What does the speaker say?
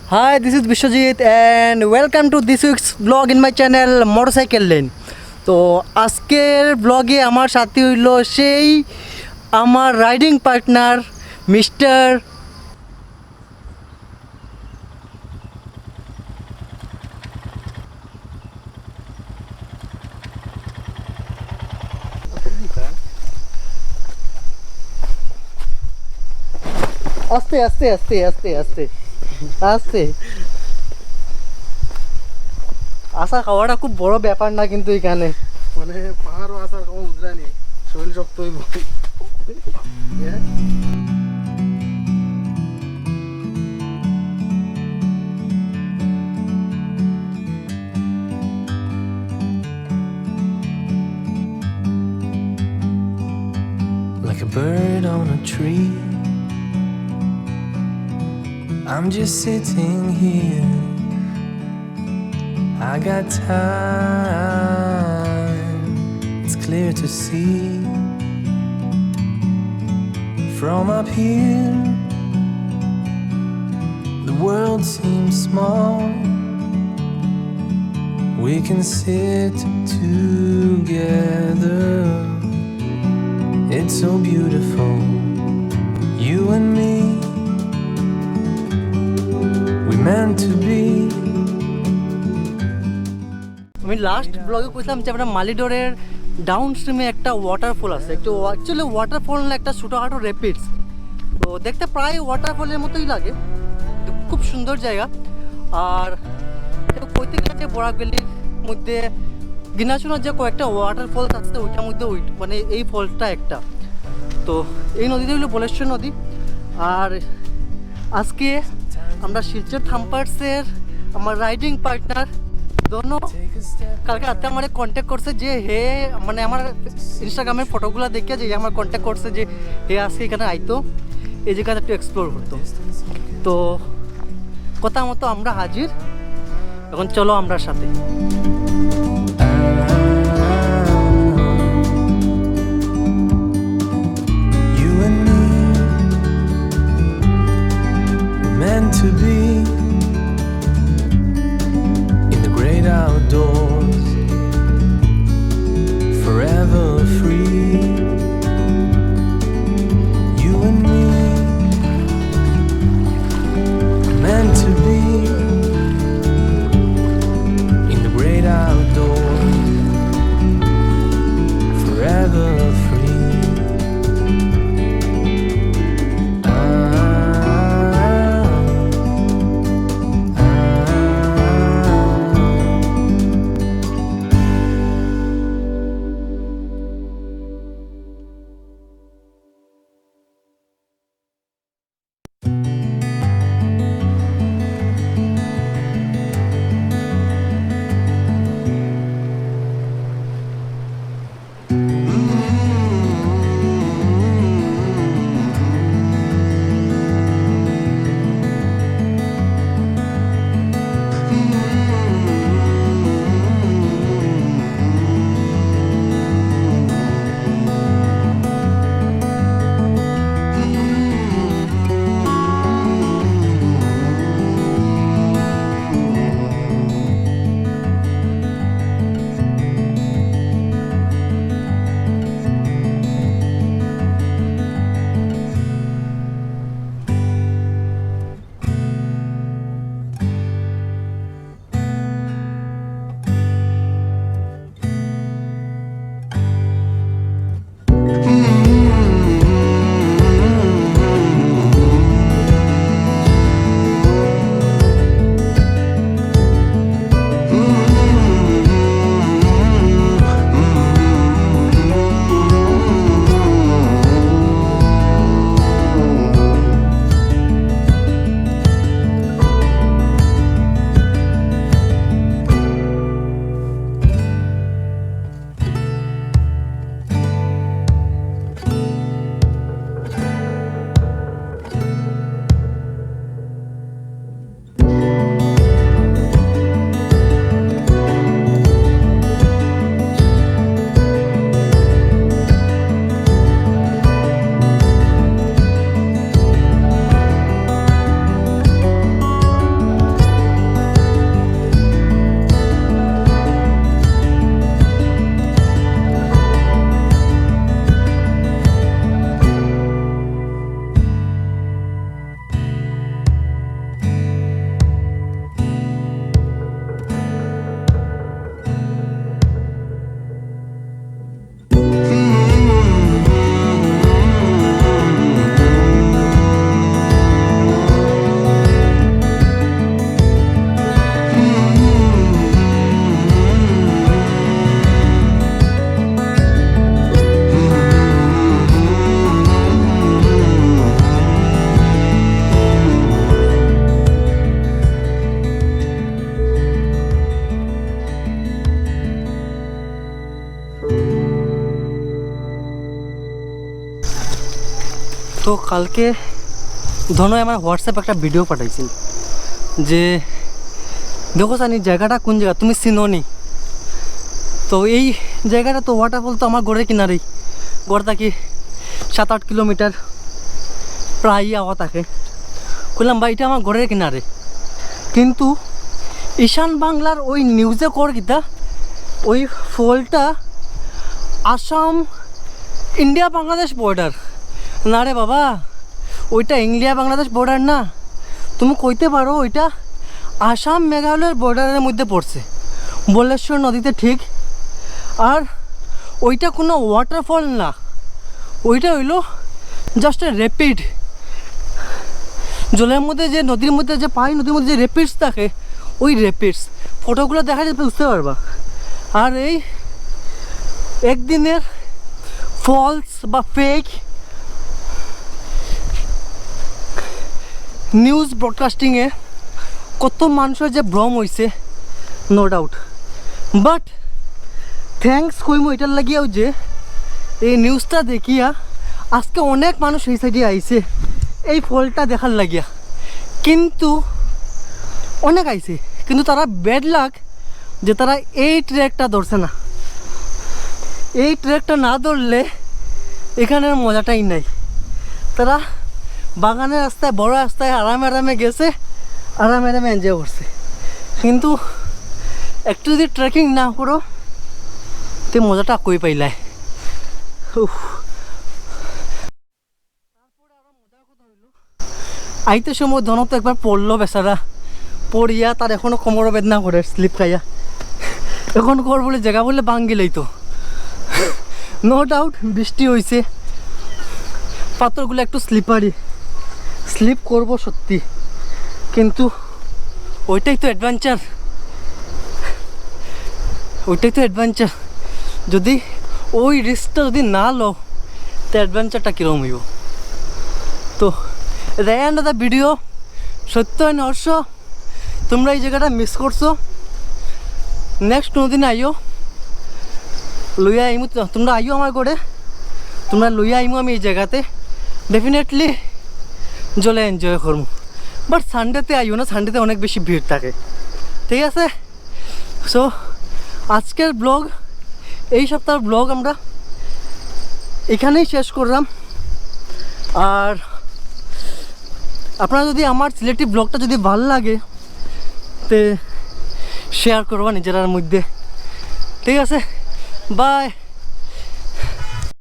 Hi, this is Vishwajit and welcome to this week's vlog in my channel Motorcycle Lane. তো আজকের ব্লগে আমার সাথে হইল সেই আমার রাইডিং পার্টনার মিস্টার আস্তে আস্তে আস্তে আস্তে আস্তে আস্তে আসা খাওয়াটা খুব বড় ব্যাপার না কিন্তু এখানে মানে পাহাড়ও আসার কোনো বুঝরা নেই শরীর শক্ত হইব Like a bird on a tree, I'm just sitting here. I got time, it's clear to see. From up here, the world seems small. We can sit together. It's so beautiful, you and me. We meant to be. আমি last ব্লগে কইছিলাম যে আমরা মালিডোরের down স্ট্রিমে একটা waterfall আছে, একটু actually waterfall না, একটা ছোটোখাটো র্যাপিডস। তো দেখতে প্রায় ওয়াটারফলের মতোই লাগে, খুব সুন্দর জায়গা। আর কইতে গেলে যে বরাকভ্যালির মধ্যে গিনাচুনার যে কয়েকটা ওয়াটারফলস আছে ওইটার মধ্যে মানে এই ফলসটা একটা। তো এই নদীটা হলো বলেশ্বর নদী। আর আজকে আমরা শিলচর থাম্পার্সের আমার রাইডিং পার্টনার ধনো কালকে রাতে আমার কন্ট্যাক্ট করছে যে হে মানে আমার ইনস্টাগ্রামের ফটোগুলো দেখে যে আমার কন্ট্যাক্ট করছে যে হে আজকে এখানে আইতো, এই জায়গাটা একটু এক্সপ্লোর করতো। তো কথা মতো আমরা হাজির, এখন চলো আমরা সাথে। Meant to be in the great outdoors, forever free. You and me, meant to be in the great outdoors, forever free. তো কালকে ধনয় আমার হোয়াটসঅ্যাপে একটা ভিডিও পাঠাইছিল যে দেখো জানি জায়গাটা কোন জায়গা তুমি চিনোনি। তো এই জায়গাটা তো ওয়াটারফল তো আমার ঘরের কিনারেই, ঘর থাকি 7-8 কিলোমিটার প্রায় আওয়া থাকে। বললাম ভাই এটা আমার ঘরের কিনারে, কিন্তু ঈশান বাংলার ওই নিউজে কর কিতা ওই ফলটা আসাম ইন্ডিয়া বাংলাদেশ বর্ডার। না রে বাবা, ওইটা ইন্ডিয়া বাংলাদেশ বর্ডার না, তুমি কইতে পারো ওইটা আসাম মেঘালয়ের বর্ডারের মধ্যে পড়ছে, বলেশ্বর নদীতে ঠিক। আর ওইটা কোনো ওয়াটারফল না, ওইটা হইলো জাস্ট এ র্যাপিড। জলের মধ্যে যে নদীর মধ্যে যে পাই, নদীর মধ্যে যে র্যাপিডস থাকে, ওই র্যাপিডস ফটোগুলো দেখা যাবে বুঝতে পারবা। আর এই একদিনের ফলস বা ফেক নিউজ ব্রডকাস্টিংয়ে কত মানুষের যে ভ্রম হয়েছে নো ডাউট, বাট থ্যাঙ্কস কইমো এটার লাগিয়াও যে এই নিউজটা দেখিয়া আজকে অনেক মানুষ এই সাইডে আইছে এই ফলটা দেখার লাগিয়া, কিন্তু অনেক আইছে, কিন্তু তারা ব্যাড লাক যে তারা এই ট্র্যাকটা ধরছে না। এই ট্র্যাকটা না ধরলে এখানের মজাটাই নাই। তারা বাগানের রাস্তায় বড় রাস্তায় আরামে আরামে গেছে, আরামে আরামে এনজয় করছে, কিন্তু একটু যদি ট্রেকিং না করো তে মজাটা কই পাইলাই। তারপরে আরো মজার কথা হইল আইতে সময় ধনো তো একবার পড়লো বেচারা, পড়িয়া তার এখনো কোমর বেদনা করে স্লিপ খাইয়া, এখন কর বলে জায়গা বলে বাঙ্গিলেই তো নো ডাউট বৃষ্টি হয়েছে, পাথরগুলো একটু স্লিপারি, স্লিপ করবো সত্যি, কিন্তু ওইটাই তো অ্যাডভেঞ্চার, ওইটাই তো অ্যাডভেঞ্চার। যদি ওই রিস্কটা যদি না লো তো অ্যাডভেঞ্চারটা কীরকম হইব। তো the end of the video, সত্য নর্স তোমরা এই জায়গাটা মিস করছো, নেক্সট কোনোদিন আইও লইয়া আইমু, তোমরা আইও আমার করে, তোমরা লইয়া আইমু আমি এই জায়গাতে ডেফিনেটলি জলে এনজয় করবো। বাট সানডেতে আইও না, সানডেতে অনেক বেশি ভিড় থাকে, ঠিক আছে। সো আজকের ব্লগ, এই সপ্তাহের ব্লগ আমরা এখানেই শেষ করলাম। আর আপনারা যদি আমার সিলেটি ব্লগটা যদি ভালো লাগে তে শেয়ার করবা নিজেরার মধ্যে, ঠিক আছে। বাই।